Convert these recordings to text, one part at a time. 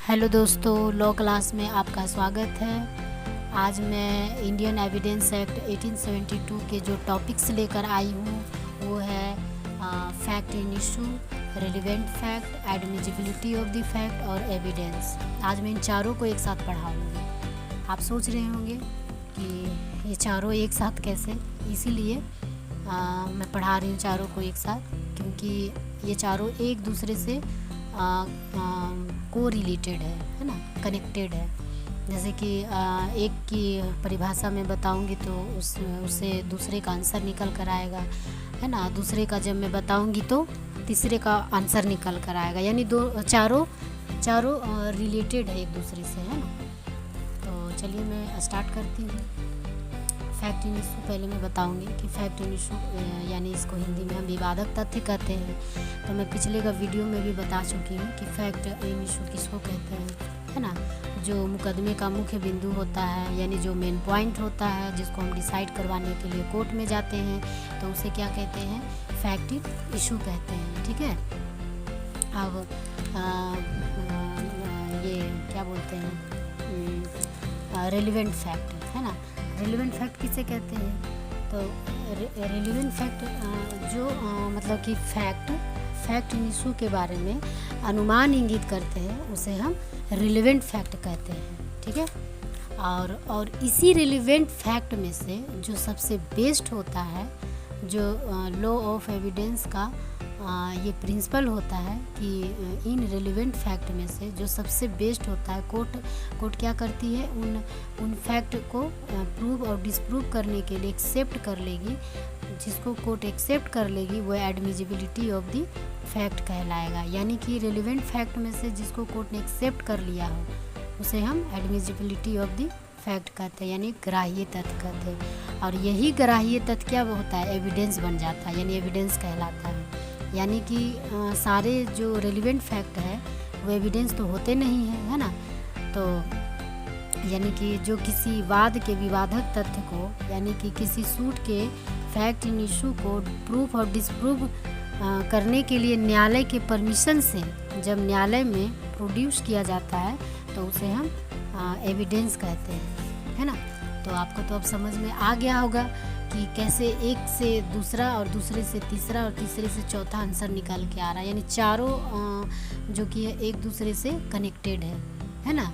Hello दोस्तों, law class में आपका स्वागत है। आज मैं इंडियन एविडेंस एक्ट 1872 के जो टॉपिक्स लेकर आई हूँ वो है fact in issue, relevant fact, admissibility of the fact और एविडेंस। आज मैं इन चारों को एक साथ पढ़ाऊँगी। आप सोच रहे होंगे कि ये चारों एक साथ कैसे, इसीलिए मैं पढ़ा रही हूँ चारों को एक साथ, क्योंकि ये चारों एक दूसरे से को रिलेटेड है ना, कनेक्टेड है। जैसे कि एक की परिभाषा में बताऊंगी तो उससे दूसरे का आंसर निकल कर आएगा, है ना। दूसरे का जब मैं बताऊंगी तो तीसरे का आंसर निकल कर आएगा, यानी चारों रिलेटेड है एक दूसरे से, है ना। तो चलिए मैं स्टार्ट करती हूँ। फैक्ट इन इशू पहले मैं बताऊंगी कि फैक्ट इन इशू यानी इसको हिंदी में हम विवादक तथ्य कहते हैं। तो मैं पिछले का वीडियो में भी बता चुकी हूँ कि फैक्ट इन इशू किसको कहते हैं, है ना। जो मुकदमे का मुख्य बिंदु होता है, यानी जो मेन पॉइंट होता है, जिसको हम डिसाइड करवाने के लिए कोर्ट में जाते हैं, तो उसे क्या कहते हैं, फैक्ट इन इशू कहते हैं। ठीक है। अब ये क्या बोलते हैं, रेलिवेंट फैक्ट, है ना। रेलिवेंट फैक्ट किसे कहते हैं, तो रेलिवेंट फैक्ट जो मतलब कि फैक्ट इन इशू के बारे में अनुमान इंगित करते हैं, उसे हम रिलेवेंट फैक्ट कहते हैं। ठीक है। और इसी रिलेवेंट फैक्ट में से जो सबसे बेस्ट होता है, जो लॉ ऑफ एविडेंस का ये प्रिंसिपल होता है कि इन रिलेवेंट फैक्ट में से जो सबसे बेस्ट होता है, कोर्ट क्या करती है, उन फैक्ट को प्रूव और डिसप्रूव करने के लिए एक्सेप्ट कर लेगी। जिसको कोर्ट एक्सेप्ट कर लेगी वो एडमिजिबिलिटी ऑफ द फैक्ट कहलाएगा। यानी कि रिलेवेंट फैक्ट में से जिसको कोर्ट ने एक्सेप्ट कर लिया हो उसे हम एडमिजिबिलिटी ऑफ द फैक्ट कहते हैं, यानी ग्राह्य तथ्य कहते हैं। और यही ग्राह्य तथ्य क्या होता है, एविडेंस बन जाता है, यानी एविडेंस कहलाता है। यानी कि सारे जो रेलिवेंट फैक्ट है वो एविडेंस तो होते नहीं हैं, है ना। तो यानी कि जो किसी वाद के विवादक तथ्य को, यानी कि किसी सूट के फैक्ट इन इशू को प्रूफ और डिसप्रूव करने के लिए न्यायालय के परमिशन से जब न्यायालय में प्रोड्यूस किया जाता है तो उसे हम एविडेंस कहते हैं, है ना। तो आपको तो अब समझ में आ गया होगा कि कैसे एक से दूसरा और दूसरे से तीसरा और तीसरे से चौथा आंसर निकाल के आ रहा है, यानी चारों जो कि एक दूसरे से कनेक्टेड है ना।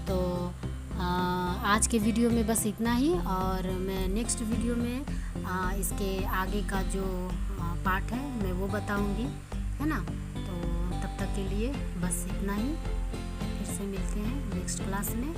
तो आज के वीडियो में बस इतना ही, और मैं नेक्स्ट वीडियो में इसके आगे का जो पार्ट है मैं वो बताऊंगी, है ना। तो तब तक के लिए बस इतना ही, फिर से मिलते हैं नेक्स्ट क्लास में।